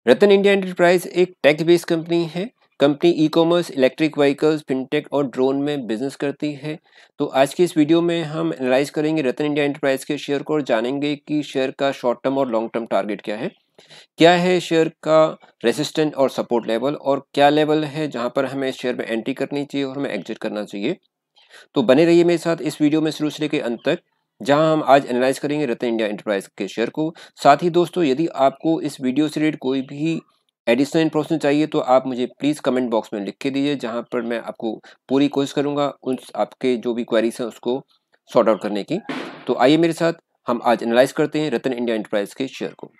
रतन India enterprise एक take based company है। Company e commerce, electric vehicles, fintech और drone में बिजनेस करती है। तो आज की इस वीडियो में हम एनालाइज करेंगे रतन इंडिया एंटरप्राइज के शेयर को और जानेंगे कि शेयर का शॉर्ट टर्म और लॉन्ग टर्म टारगेट क्या है शेयर का रेसिस्टेंट और सपोर्ट लेवल, और क्या लेवल है जहां पर हमें इस शेयर में एंट्री करनी चाहिए और हमें एग्जिट करना चाहिए। तो बने रहिए मेरे साथ इस वीडियो में शुरू से लेकर अंत तक, जहां हम आज एनालाइज करेंगे रतन इंडिया एंटरप्राइज के शेयर को। साथ ही दोस्तों, यदि आपको इस वीडियो से रिलेटेड कोई भी एडिशनल इन्फॉर्मेशन चाहिए तो आप मुझे प्लीज कमेंट बॉक्स में लिख के दीजिए, जहां पर मैं आपको पूरी कोशिश करूंगा उन आपके जो भी क्वेरीज हैं उसको सॉर्ट आउट करने की। तो आइए मेरे साथ हम आज एनालाइज करते हैं रतन इंडिया एंटरप्राइज के शेयर को।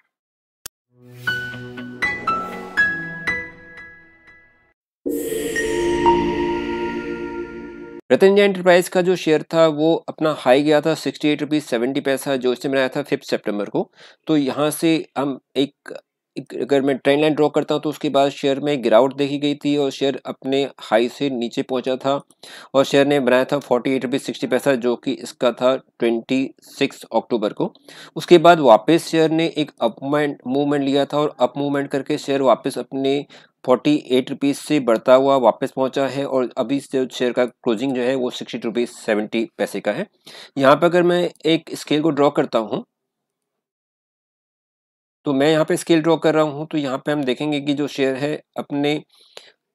रतन इंडिया एंटरप्राइज का जो शेयर था वो अपना हाई गया था 68 रुपीज 70 पैसा, जो इसने बनाया था 5 सितंबर को। तो यहाँ से हम अगर मैं ट्रेंड लाइन ड्रॉ करता हूँ तो उसके बाद शेयर में गिरावट देखी गई थी और शेयर अपने हाई से नीचे पहुंचा था और शेयर ने बनाया था 48 रुपीज 60 पैसा, जो कि इसका था 26 अक्टूबर को। उसके बाद वापस शेयर ने एक अप मूवमेंट लिया था और अप मूवमेंट करके शेयर वापस अपने 48 रुपीज से बढ़ता हुआ वापस पहुंचा है और अभी जो शेयर का क्लोजिंग जो है वो 60 रुपीज 70 पैसे का है। यहाँ पर अगर मैं एक स्केल को ड्रॉ करता हूँ, तो मैं यहाँ पे स्केल ड्रॉ कर रहा हूँ, तो यहाँ पे हम देखेंगे कि जो शेयर है अपने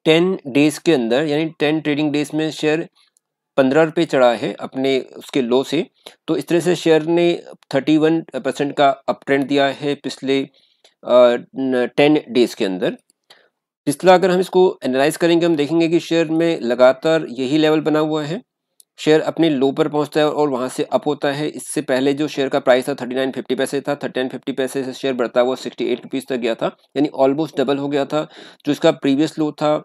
10 डेज के अंदर, यानी 10 ट्रेडिंग डेज में शेयर 15 रुपये चढ़ा है अपने उसके लो से। तो इस तरह से शेयर ने 31% का अप ट्रेंड दिया है पिछले 10 डेज के अंदर। पिछला अगर हम इसको एनालाइज करेंगे, हम देखेंगे कि शेयर में लगातार यही लेवल बना हुआ है। शेयर अपने लो पर पहुंचता है और वहां से अप होता है। इससे पहले जो शेयर का प्राइस था 39.50 था, 39.50 से शेयर बढ़ता हुआ 68 रुपीज तक गया था, यानी ऑलमोस्ट डबल हो गया था। जो इसका प्रीवियस लो था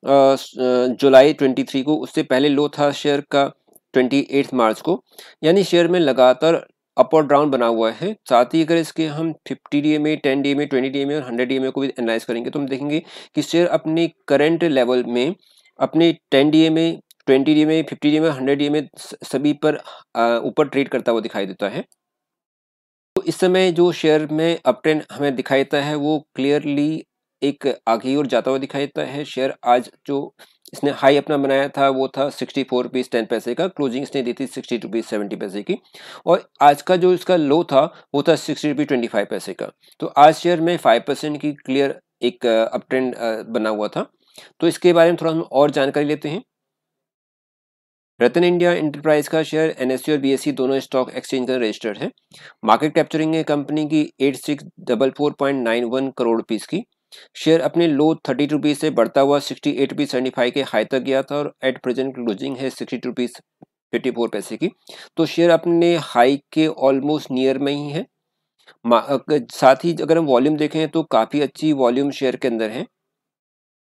जुलाई 23 को, उससे पहले लो था शेयर का 28 मार्च को। यानी शेयर में लगातार अप और डाउन बना हुआ है। साथ ही अगर इसके हम 50 DMA, 10 DMA, 20 DMA और 100 DMA को भी एनालाइज करेंगे तो हम देखेंगे कि शेयर अपने करंट लेवल में अपने 10 DMA, 20 DMA, 50 DMA, 100 DMA सभी पर ऊपर ट्रेड करता हुआ दिखाई देता है। तो इस समय जो शेयर में अप ट्रेंड हमें दिखाई देता है वो क्लियरली एक आगे की ओर जाता हुआ दिखाई देता है। शेयर आज जो इसने हाई अपना बनाया था वो था 64 रुपीज 10 पैसे का, क्लोजिंग इसने दी थी 60 रुपीज 70 पैसे की, और आज का जो इसका लो था वो था 60 रुपीज 25 पैसे का। तो आज शेयर में 5% की क्लियर एक अप ट्रेंड बना हुआ था। तो इसके बारे में थोड़ा हम और जानकारी लेते हैं। रतन इंडिया एंटरप्राइज का शेयर NSE और BSE दोनों स्टॉक एक्सचेंज का रजिस्टर्ड है। मार्केट कैप्चरिंग है कंपनी की 8644.91 करोड़ रुपीस की। शेयर अपने लो 30 रुपीज से बढ़ता हुआ 68 रुपीज 75 के हाई तक गया था और एट प्रेजेंट क्लोजिंग है 60 रुपीज 54 पैसे की। तो शेयर अपने हाई के ऑलमोस्ट नियर में ही है। साथ ही अगर हम वॉल्यूम देखें तो काफी अच्छी वॉल्यूम शेयर के अंदर है।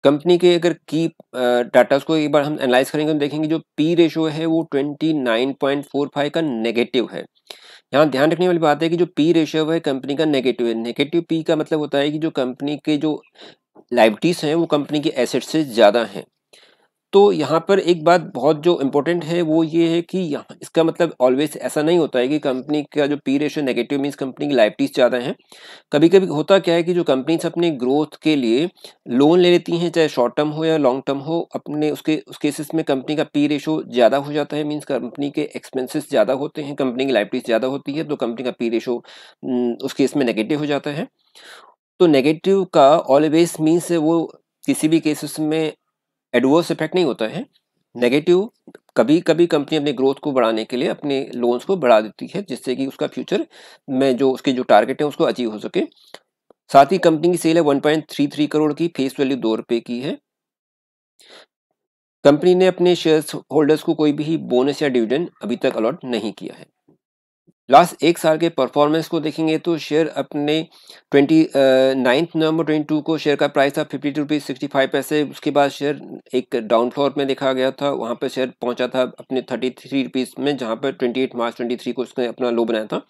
कंपनी के अगर की डाटास को एक बार हम एनालाइज करेंगे, हम देखेंगे जो पी रेशो है वो 29.45 का नेगेटिव है। यहाँ ध्यान रखने वाली बात है कि जो पी रेशियो है कंपनी का नेगेटिव है। नेगेटिव पी का मतलब होता है कि जो कंपनी के जो लायबिलिटीज हैं वो कंपनी के एसेट से ज्यादा हैं। तो यहाँ पर एक बात बहुत जो इम्पोर्टेंट है वो ये है कि यहाँ इसका मतलब ऑलवेज ऐसा नहीं होता है कि कंपनी का जो P ratio negative means company की लायबिलिटीज ज़्यादा हैं। कभी कभी होता क्या है कि जो कंपनीज अपने ग्रोथ के लिए लोन ले लेती हैं, चाहे शॉर्ट टर्म हो या लॉन्ग टर्म हो, अपने उस केसेस में कंपनी का पी रेशियो ज़्यादा हो जाता है। मीन्स कंपनी के एक्सपेंसेस ज़्यादा होते हैं, कंपनी की लायबिलिटीज ज़्यादा होती है, तो कंपनी का पी रेशियो उस केस में नेगेटिव हो जाता है। तो नेगेटिव का ऑलवेज मीन्स वो किसी भी केसेस में एडवर्स इफेक्ट नहीं होता है। नेगेटिव कभी कभी कंपनी अपने ग्रोथ को बढ़ाने के लिए अपने लोन्स को बढ़ा देती है, जिससे कि उसका फ्यूचर में जो उसके जो टारगेट है उसको अचीव हो सके। साथ ही कंपनी की सेल है 1.33 करोड़ की, फेस वैल्यू 2 रुपए की है। कंपनी ने अपने शेयर होल्डर्स को कोई भी बोनस या डिविडेंड अभी तक अलॉट नहीं किया है। लास्ट एक साल के परफॉर्मेंस को देखेंगे तो शेयर अपने 9 नवंबर 22 को शेयर का प्राइस था 52 रुपीज 65 पैसे। उसके बाद शेयर एक डाउन फ्लोर में देखा गया था, वहां पर शेयर पहुंचा था अपने 33 रुपीज में, जहां पर 28 मार्च 23 को उसने अपना लो बनाया था।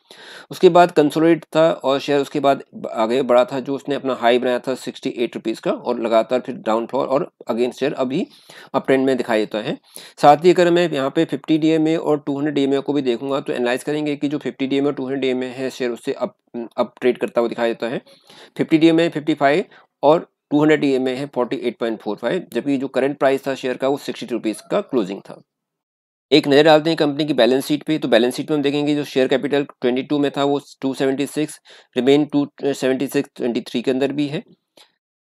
उसके बाद कंसोलिडेट था और शेयर उसके बाद आगे बढ़ा था, जो उसने अपना हाई बनाया था 68 रुपीज का, और लगातार फिर डाउन फ्लोर और अगेन शेयर अभी अप ट्रेंड में दिखाई देता है। साथ ही अगर मैं यहाँ पे 50 DMA और 200 DMA को भी देखूंगा तो एनालाइज करेंगे कि जो 50 DMA और 200 DMA है शेयर उससे अप ट्रेड करता हुआ दिखाई देता है। 50 DMA 55 और 200 DMA है 48.45, जबकि जो करंट प्राइस था शेयर का वो 60 रुपीज़ का क्लोजिंग था। एक नज़र डालते हैं कंपनी की बैलेंस शीट पे। तो बैलेंस शीट में हम देखेंगे जो शेयर कैपिटल 22 में था वो 276 रिमेन 276 के अंदर भी है।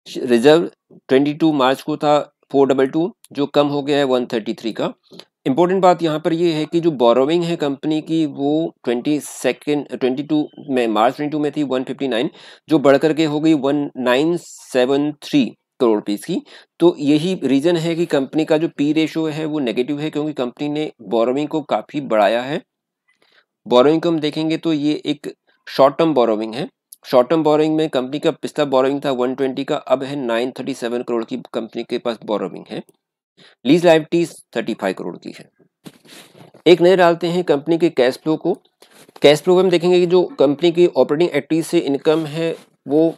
रिजर्व 22 मार्च को था 422 जो कम हो गया है 133 का। इम्पोर्टेंट बात यहाँ पर ये है कि जो बोरोविंग है कंपनी की वो 22 में मार्च 22 में थी 159 जो बढ़ करके हो गई 1973 करोड़ रुपीस की। तो यही रीजन है कि कंपनी का जो पी रेशो है वो नेगेटिव है, क्योंकि कंपनी ने बोरोविंग को काफी बढ़ाया है। बोरोविंग को हम देखेंगे तो ये एक शॉर्ट टर्म बोरोविंग है। शॉर्ट टर्म बोरोविंग में कंपनी का पिछला बोरोविंग था 120 का, अब है 937 करोड़ की कंपनी के पास बोरोविंग है। लीज लायबिलिटीज 35 करोड़ की है। एक नजर डालते हैं कंपनी के कैश फ्लो को। कैश फ्लो में हम देखेंगे कि जो कंपनी की ऑपरेटिंग एक्टिविटी से इनकम है वो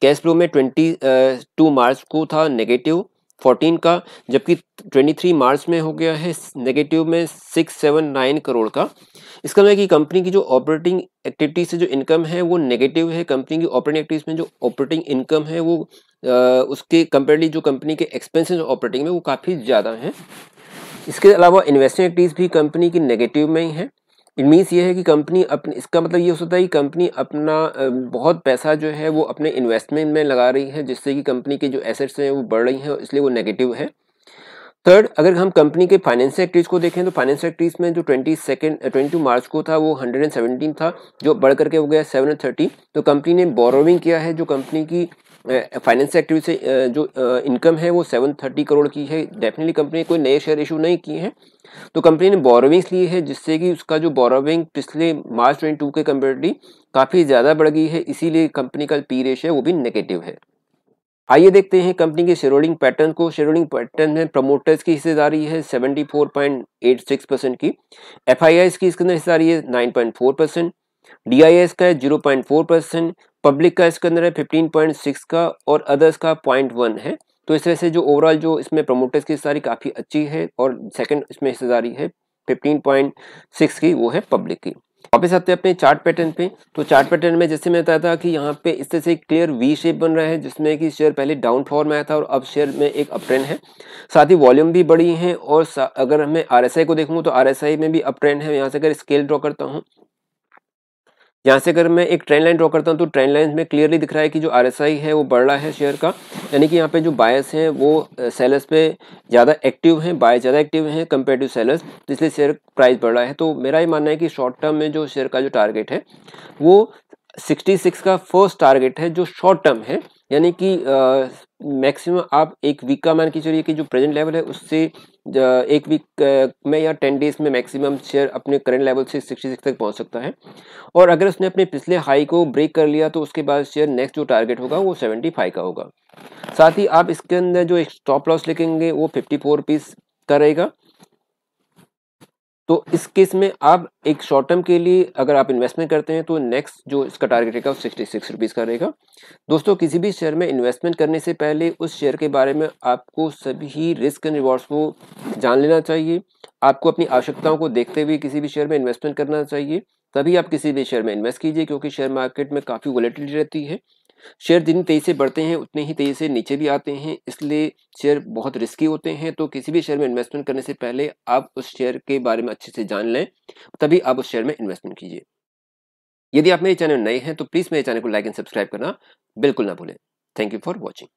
कैश फ्लो में 22 मार्च को था नेगेटिव 14 का, जबकि 23 मार्च में हो गया है नेगेटिव में 679 करोड़ का। इसका मतलब है कि कंपनी की जो ऑपरेटिंग एक्टिविटी से जो इनकम है वो नेगेटिव है। कंपनी की ऑपरेटिंग एक्टिविटीज में जो ऑपरेटिंग इनकम है वो उसके कंपेरेटिवली जो कंपनी के एक्सपेंसेस ऑपरेटिंग में वो काफ़ी ज़्यादा हैं। इसके अलावा इन्वेस्टिंग एक्टिविटीज भी कंपनी की नेगेटिव में ही है। इट मीन्स ये है कि कंपनी अपनी, इसका मतलब ये हो सकता है कि कंपनी अपना बहुत पैसा जो है वो अपने इन्वेस्टमेंट में लगा रही है, जिससे कि कंपनी के जो एसेट्स हैं वो बढ़ रही हैं, इसलिए वो नेगेटिव है। थर्ड, अगर हम कंपनी के फाइनेंशियल एक्टिविटीज को देखें तो फाइनेंशियल एक्टिविटीज में जो 22 मार्च को था वो 117 था जो बढ़ करके हो गया 730। तो कंपनी ने बोरोविंग किया है, जो कंपनी की फाइनेंशियल एक्टिविटी से जो इनकम है वो 730 करोड़ की है। डेफिनेटली कंपनी ने कोई नए शेयर इशू नहीं किए हैं, तो कंपनी ने बोरोविंग्स ली है, जिससे कि उसका जो बोरोविंग पिछले मार्च 22 के कंपेरेटिवली काफ़ी ज़्यादा बढ़ गई है, इसीलिए कंपनी का पी रेशियो है वो भी नेगेटिव है। आइए देखते हैं कंपनी के शेयर होल्डिंग पैटर्न को। शेयर होल्डिंग पैटर्न में प्रमोटर्स की हिस्सेदारी है 74.86% की, एफआईआईस की इसके अंदर हिस्सेदारी है 9.4%, डीआईएस का है 0.4%, पब्लिक का इसके अंदर है 15.6 का और अदर्स का 0.1 है। तो इस तरह से जो ओवरऑल जो इसमें प्रमोटर्स की हिस्सेदारी काफ़ी अच्छी है और सेकंड इसमें हिस्सेदारी है 15.6 की, वो है पब्लिक की। वापस आते हैं अपने चार्ट पैटर्न पे। तो चार्ट पैटर्न में जैसे मैं बताया था कि यहाँ पे इस तरह से क्लियर वी शेप बन रहा है, जिसमें कि शेयर पहले डाउन फ्लोर में आया था और अब शेयर में एक अप ट्रेंड है। साथ ही वॉल्यूम भी बड़ी है और अगर हमें आरएसआई को देखूँ तो आरएसआई में भी अप ट्रेंड है। यहाँ से अगर स्केल ड्रॉ करता हूँ, यहाँ से अगर मैं एक ट्रेंड लाइन ड्रॉ करता हूँ तो ट्रेंड लाइन में क्लियरली दिख रहा है कि जो आरएसआई है वो बढ़ रहा है शेयर का, यानी कि यहाँ पे जो बायर्स हैं वो सेलर्स पे ज़्यादा एक्टिव हैं, बाय ज़्यादा एक्टिव हैं कंपेयर टू सेलर्स, इसलिए शेयर प्राइस बढ़ रहा है। तो मेरा ये मानना है कि शॉर्ट टर्म में जो शेयर का जो टारगेट है वो 66 का फर्स्ट टारगेट है जो शॉर्ट टर्म है, यानी कि मैक्सिमम आप एक वीक का मान के चलिए कि जो प्रेजेंट लेवल है उससे एक वीक में या 10 डेज में मैक्सिमम शेयर अपने करंट लेवल से 66 तक पहुंच सकता है। और अगर उसने अपने पिछले हाई को ब्रेक कर लिया तो उसके बाद शेयर नेक्स्ट जो टारगेट होगा वो 75 का होगा। साथ ही आप इसके अंदर जो एक स्टॉप लॉस लिखेंगे वो 54 रुपीज़ का रहेगा। तो इस केस में आप एक शॉर्ट टर्म के लिए अगर आप इन्वेस्टमेंट करते हैं तो नेक्स्ट जो इसका टारगेट रहेगा वो 66 रुपीज़ का रहेगा। दोस्तों, किसी भी शेयर में इन्वेस्टमेंट करने से पहले उस शेयर के बारे में आपको सभी रिस्क एंड रिवॉर्ड्स को जान लेना चाहिए। आपको अपनी आवश्यकताओं को देखते हुए किसी भी शेयर में इन्वेस्टमेंट करना चाहिए, तभी आप किसी भी शेयर में इन्वेस्ट कीजिए, क्योंकि शेयर मार्केट में काफ़ी वॉलेटिलिटी रहती है। शेयर जितनी तेजी से बढ़ते हैं उतने ही तेजी से नीचे भी आते हैं, इसलिए शेयर बहुत रिस्की होते हैं। तो किसी भी शेयर में इन्वेस्टमेंट करने से पहले आप उस शेयर के बारे में अच्छे से जान लें, तभी आप उस शेयर में इन्वेस्टमेंट कीजिए। यदि आप मेरे चैनल नए हैं तो प्लीज़ मेरे चैनल को लाइक एंड सब्सक्राइब करना बिल्कुल ना भूलें। Thank you for watching.